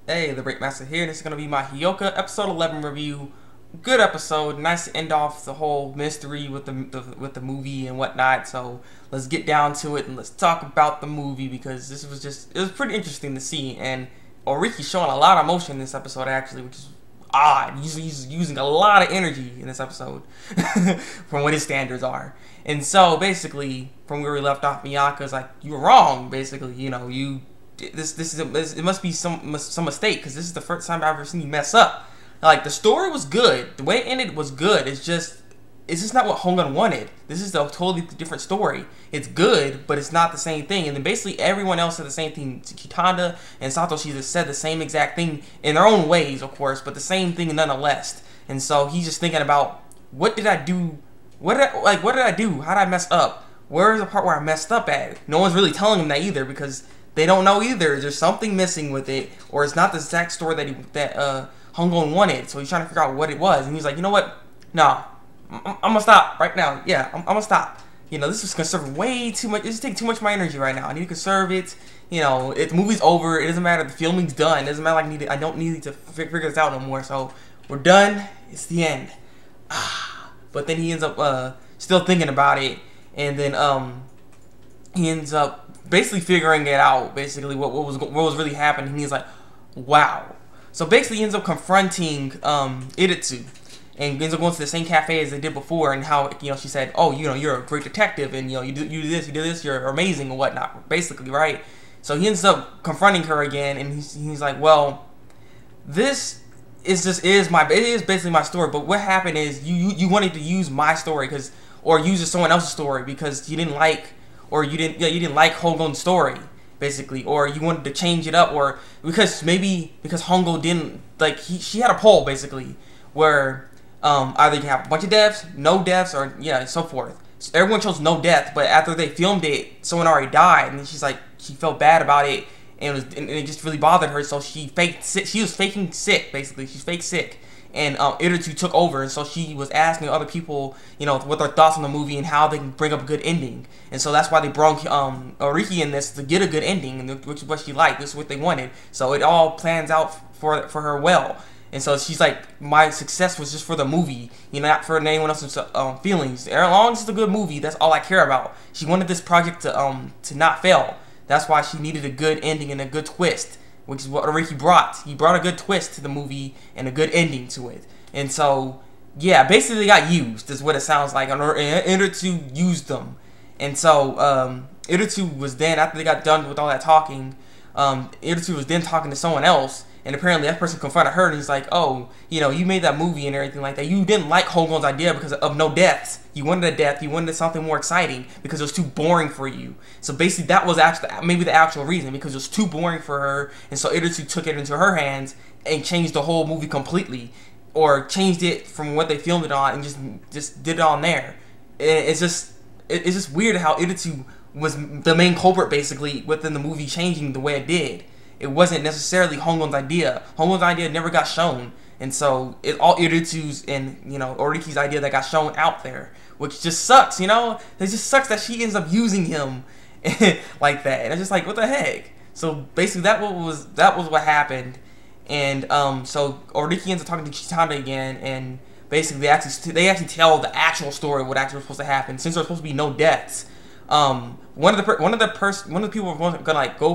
Hey, Thabreakmasta here, and this is going to be my Hyouka episode 11 review. Good episode, nice to end off the whole mystery with the movie and whatnot. So let's get down to it and let's talk about the movie because it was pretty interesting to see. And Oreki showing a lot of emotion in this episode actually, which is odd. He's using a lot of energy in this episode from what his standards are. And so basically, from where we left off, Miyaka's like, "You were wrong." Basically, it must be some mistake because this is the first time I've ever seen you mess up. Like, the story was good, the way it ended was good. It's just not what Hongun wanted. This is a totally different story. It's good, but it's not the same thing. And then basically everyone else said the same thing. Kitanda and Satoshi just said the same exact thing in their own ways, of course, but the same thing nonetheless. And so he's just thinking about, what did I do? What did I do? How did I mess up? Where's the part where I messed up at? No one's really telling him that either because they don't know either. There's something missing with it, or it's not the exact story that Hongun wanted. So he's trying to figure out what it was, and he's like, you know what? No, I'm gonna stop right now. Yeah, I'm gonna stop. This is conserving way too much. It's taking too much of my energy right now. I need to conserve it. The movie's over. It doesn't matter. The filming's done. It doesn't matter. I don't need to figure this out no more. So we're done. It's the end. But then he ends up still thinking about it, and then he ends up basically figuring it out. Basically, what was really happening. He's like, wow. So basically, he ends up confronting Iritsu, and ends up going to the same cafe as they did before, and how she said, "Oh, you're a great detective, and you do this, you're amazing and whatnot." Basically, right? So he ends up confronting her again, and he's like, "Well, this is basically my story. But what happened is you wanted to use my story or use someone else's story because you didn't like Hongun's story." Basically, or you wanted to change it up, or because Hongo didn't she had a poll basically where either you can have a bunch of deaths, no deaths, or so forth. So everyone chose no death, but after they filmed it, someone already died, and then she felt bad about it, and it just really bothered her. So she was faking sick basically. She's fake sick. And Iritsu took over, and so she was asking other people, what their thoughts on the movie and how they can bring up a good ending. And so that's why they brought Oreki in this to get a good ending, which is what she liked. This is what they wanted. So it all plans out for her well. And so she's like, my success was just for the movie, not for anyone else's feelings. As long as it's a good movie, that's all I care about. She wanted this project to not fail. That's why she needed a good ending and a good twist, which is what Oreki brought. He brought a good twist to the movie and a good ending to it. And so, yeah, basically they got used, is what it sounds like. And Iritsu used them. And so, Iritsu was then, after they got done with all that talking, Iritsu was then talking to someone else. And apparently that person confronted her, and he's like, "Oh, you made that movie and everything like that. You didn't like Hongun's idea because of no deaths. You wanted a death. You wanted something more exciting because it was too boring for you." So basically, that was actually maybe the actual reason, because it was too boring for her, and so Iritsu took it into her hands and changed the whole movie completely, or changed it from what they filmed it on and just did it on there. And it's just weird how Iritsu was the main culprit basically within the movie changing the way it did. It wasn't necessarily Hongun's idea. Hongun's idea never got shown. And so it's all Iritsu's and, Oreki's idea that got shown out there. Which just sucks, It just sucks that she ends up using him like that. And it's just like, what the heck? So basically that was what happened. And so Oreki ends up talking to Kitanda again, and basically they actually tell the actual story of what actually was supposed to happen, since there's supposed to be no deaths. One of the people were gonna go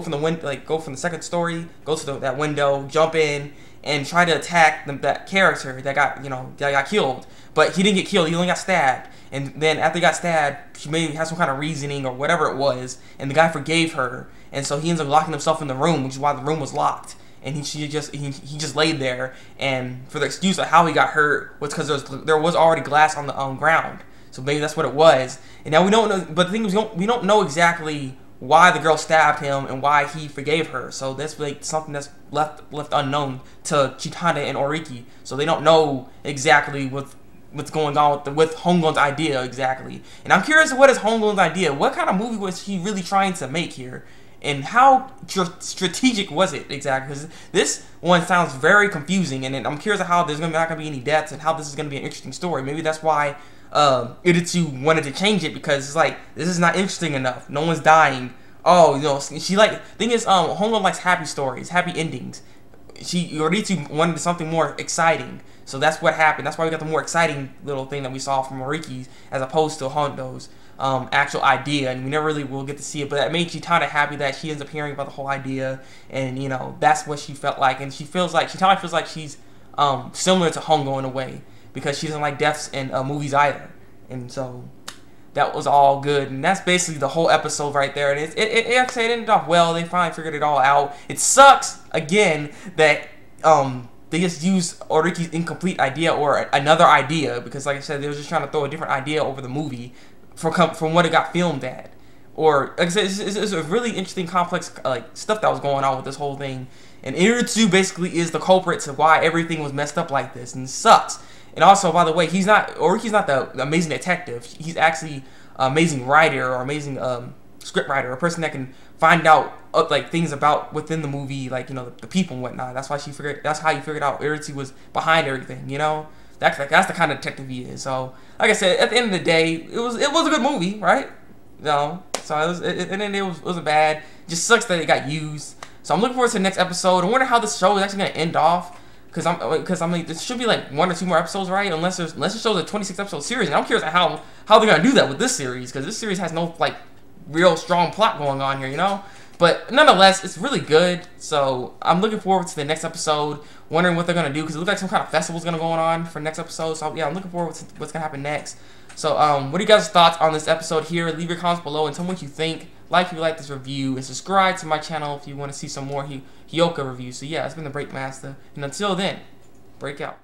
from the second story, go to that window, jump in, and try to attack that character that got killed. But he didn't get killed. He only got stabbed. And then after he got stabbed, she maybe had some kind of reasoning or whatever it was, and the guy forgave her. And so he ends up locking himself in the room, which is why the room was locked. And he just laid there, and for the excuse of how he got hurt was because there was already glass on the ground. So maybe that's what it was. And now we don't know. But the thing is, we don't know exactly why the girl stabbed him and why he forgave her. So that's something that's left unknown to Kitanda and Oreki. So they don't know exactly what's going on with Hongun's idea exactly. And I'm curious, what is Hongun's idea? What kind of movie was he really trying to make here? And how strategic was it exactly? Because this one sounds very confusing, and I'm curious how there's not gonna be any deaths and how this is gonna be an interesting story. Maybe that's why Iritsu wanted to change it, because it's like, this is not interesting enough. No one's dying. Oh, thing is, Hongo likes happy stories, happy endings. Oreki wanted something more exciting. So that's what happened. That's why we got the more exciting little thing that we saw from Oreki's as opposed to Hondo's actual idea, and we never really will get to see it. But that made Chitana happy that she ends up hearing about the whole idea, and you know that's what she felt like, and Chitana feels like she's similar to Hongo in a way because she doesn't like deaths in movies either, and so that was all good, and that's basically the whole episode right there. And it ended off well. They finally figured it all out. It sucks again that they just used Oreki's incomplete idea or another idea because, like I said, they were just trying to throw a different idea over the movie from what it got filmed at. Or like I said, it's a really interesting, complex stuff that was going on with this whole thing. And Iritsu basically is the culprit to why everything was messed up like this, and it sucks. And also, by the way, Oreki's not the amazing detective. He's actually an amazing writer or amazing script writer, a person that can find out things about within the movie, like you know the people and whatnot. That's how you figured out Iritsu was behind everything. You know, that's the kind of detective he is. So, like I said, at the end of the day, it was a good movie, right? You know, so it wasn't bad. It just sucks that it got used. So I'm looking forward to the next episode. I wonder how this show is actually gonna end off. Because I'm like, there should be like 1 or 2 more episodes, right? Unless it shows a 26 episode series, and I'm curious how they're gonna do that with this series, because this series has no like real strong plot going on here, you know. But nonetheless, it's really good. So I'm looking forward to the next episode, wondering what they're gonna do, because it looks like some kind of festival's gonna go on for next episode. So yeah, I'm looking forward to what's gonna happen next. So what are you guys' thoughts on this episode here? Leave your comments below and tell me what you think. Like if you like this review, and subscribe to my channel if you want to see some more Hyouka reviews. So yeah, it's been the Thabreakmasta, and until then, break out.